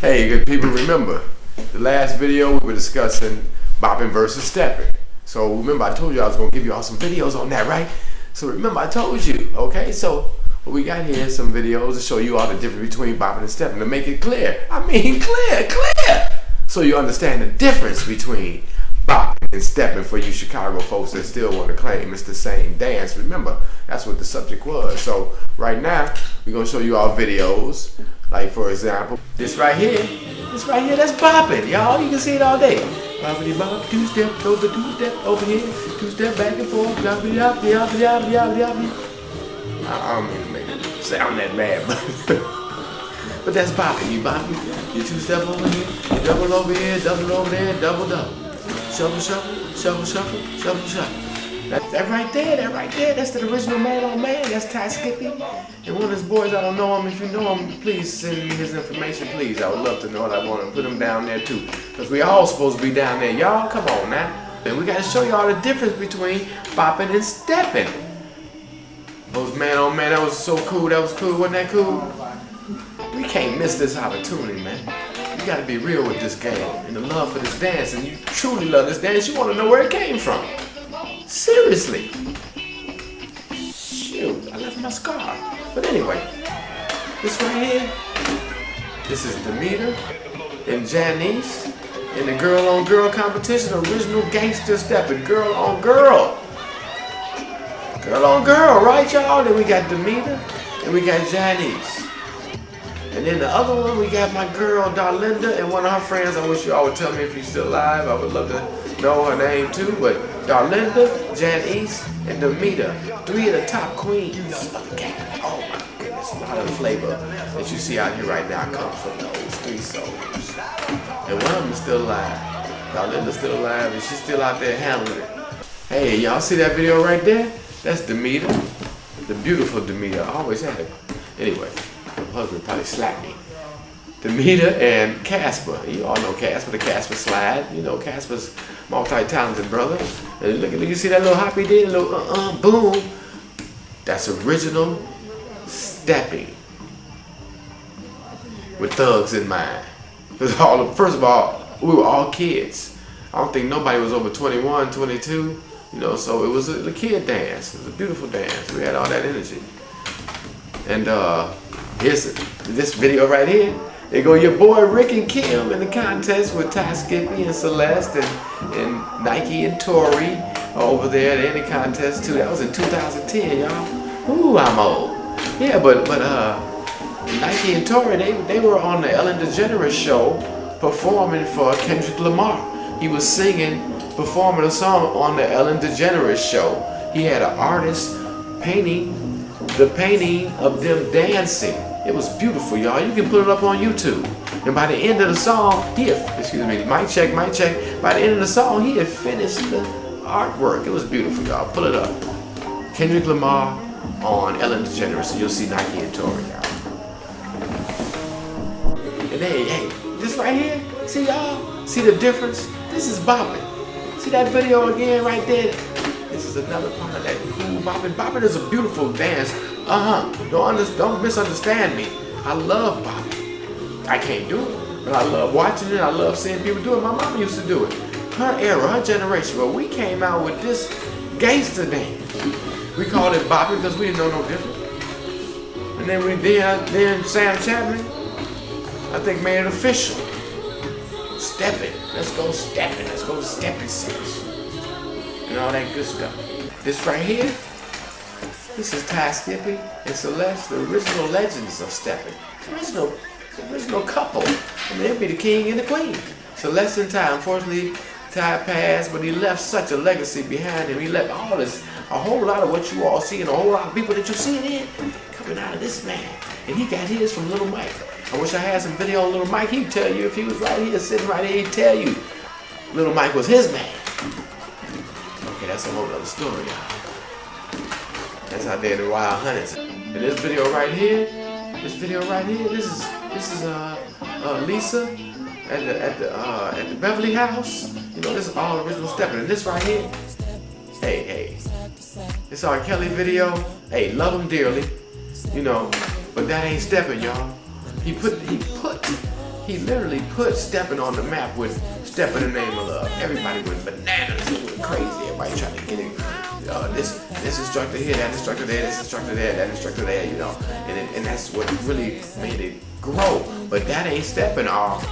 Hey, good people, remember the last video we were discussing bopping versus stepping. So remember I told you I was going to give you all some videos on that, right? So remember I told you, okay? So what we got here is some videos to show you all the difference between bopping and stepping, to make it clear. I mean clear! So you understand the difference between bopping and stepping for you Chicago folks that still want to claim it's the same dance. Remember, that's what the subject was. So right now, we're going to show you all videos. Like for example, this right here, that's bopping, y'all. You can see it all day. Boppity bop, two-step, two-step over here, two-step back and forth, yoppity yoppity yoppity yoppity yoppity yoppity. I don't mean to make it sound that bad, but that's bopping. You bopping, you two-step over here, you double over here, double over there, double. Shuffle, shuffle, shuffle, shuffle, shuffle, shuffle. That right there, that's the original man on man. That's Ty Skippy. And one of his boys, I don't know him. If you know him, please send me his information, please. I would love to know it. I want to put him down there too. Because we all supposed to be down there. Y'all, come on now. And we got to show y'all the difference between bopping and stepping. Those man on man, that was so cool. That was cool. Wasn't that cool? We can't miss this opportunity, man. You got to be real with this game and the love for this dance. And you truly love this dance. You want to know where it came from. Seriously. Shoot, I left my scar. But anyway, this right here, this is Demeter and Janice in the girl on girl competition, original Gangster Steppin, girl on girl. Girl on girl, right y'all? Then we got Demeter and we got Janice. And then the other one, we got my girl Darlinda and one of her friends. I wish you all would tell me if she's still alive. I would love to know her name too. But Darlinda, Janice, and Demeter, three of the top queens of the game. Oh my goodness, a lot of the flavor that you see out here right now comes from those three souls. And one of them is still alive. Darlinda's still alive and she's still out there handling it. Hey, y'all see that video right there? That's Demeter, the beautiful Demeter. I always had it. Anyway. My husband probably slapped me. Demeter and Casper. You all know Casper, the Casper slide. You know Casper's multi-talented brother. And look, you see that little hop he did? A little boom. That's original stepping. With thugs in mind. First of all, we were all kids. I don't think nobody was over 21, 22. You know, so it was a kid dance. It was a beautiful dance. We had all that energy. And here's this video right here. There go your boy Rick and Kim in the contest with Ty Skippy and Celeste and Nike and Tori over there. They're in the contest too. That was in 2010, y'all. Ooh, I'm old. Yeah, but Nike and Tori, they were on the Ellen DeGeneres show performing for Kendrick Lamar. He was singing, performing a song on the Ellen DeGeneres show. He had an artist painting the painting of them dancing. It was beautiful, y'all. You can put it up on YouTube. And by the end of the song, excuse me, mic check. By the end of the song, he had finished the artwork. It was beautiful, y'all. Pull it up. Kendrick Lamar on Ellen DeGeneres, so you'll see Nike and Tori, y'all. And hey, this right here, see y'all? See the difference? This is bopping. See that video again right there? This is another part of that cool bopping. Bopping is a beautiful dance. Don't misunderstand me. I love bopping. I can't do it, but I love watching it. I love seeing people do it. My mama used to do it. Her era, her generation. But we came out with this gangster dance. We called it bopping because we didn't know no different. And then Sam Chapman, I think, made it official. Stepping. Let's go stepping. Let's go to stepping six. And all that good stuff. This right here, this is Ty Skippy and Celeste, the original legends of stepping. Original couple. I mean, they'd be the king and the queen. Celeste and Ty, unfortunately, Ty passed, but he left such a legacy behind him. He left a whole lot of what you all see, and a whole lot of people that you see in coming out of this man. And he got his from Little Mike. I wish I had some video on Little Mike. He'd tell you if he was right here, sitting right here, he'd tell you Little Mike was his man. Okay, that's a whole other story, y'all. That's out there in the wild hundreds. And this video right here, this is Lisa at the Beverly House. You know, this is all original stepping. And this right here, hey, this R. Kelly video. Hey, love him dearly, you know, but that ain't stepping, y'all. He put He literally put stepping on the map with Step in the Name of Love. Everybody went bananas. It went crazy. Everybody trying to get it. This instructor here, that instructor there, this instructor there, that instructor there, you know. And that's what really made it grow. But that ain't stepping off.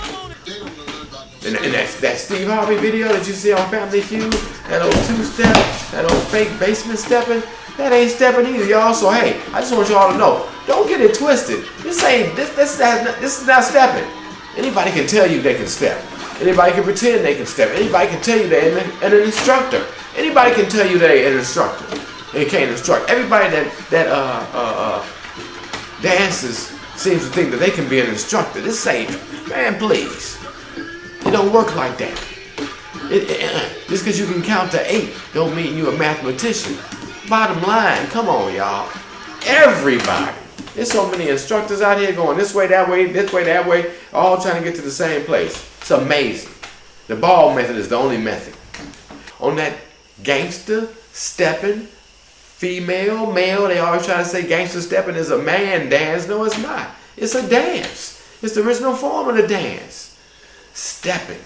And that Steve Harvey video that you see on Family Feud, that old two-step, that old fake basement stepping, that ain't stepping either, y'all. So hey, I just want y'all to know, don't get it twisted. This is not stepping. Anybody can tell you they can step. Anybody can pretend they can step. Anybody can tell you they're an instructor. Anybody can tell you they're an instructor. They can't instruct. Everybody that dances seems to think that they can be an instructor. This ain't, man, please. It don't work like that. Just because you can count to 8 don't mean you're a mathematician. Bottom line, come on, y'all. Everybody. There's so many instructors out here going this way, that way, all trying to get to the same place. It's amazing. The ball method is the only method. On that Gangster Steppin, female, male, they always try to say Gangster Steppin is a man dance. No, it's not. It's a dance. It's the original form of the dance. Stepping.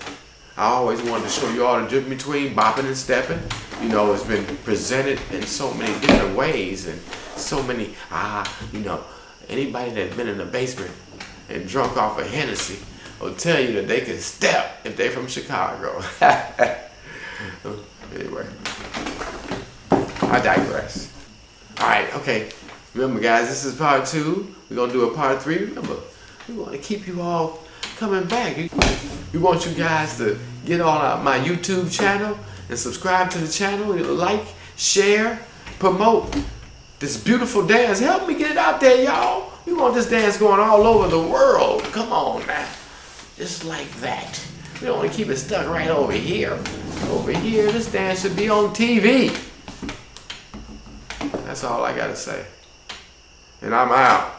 I always wanted to show you all the difference between bopping and stepping. You know, it's been presented in so many different ways and so many, you know, anybody that's been in the basement and drunk off a Hennessy will tell you that they can step if they're from Chicago. Anyway, I digress. All right, okay. Remember, guys, this is part 2. We're going to do a part 3. Remember, we want to keep you all coming back. We want you guys to get on my YouTube channel and subscribe to the channel. Like, share, promote this beautiful dance. Help me get it out there, y'all. We want this dance going all over the world. Come on now. Just like that. We don't want to keep it stuck right over here. Over here, this dance should be on TV. That's all I got to say. And I'm out.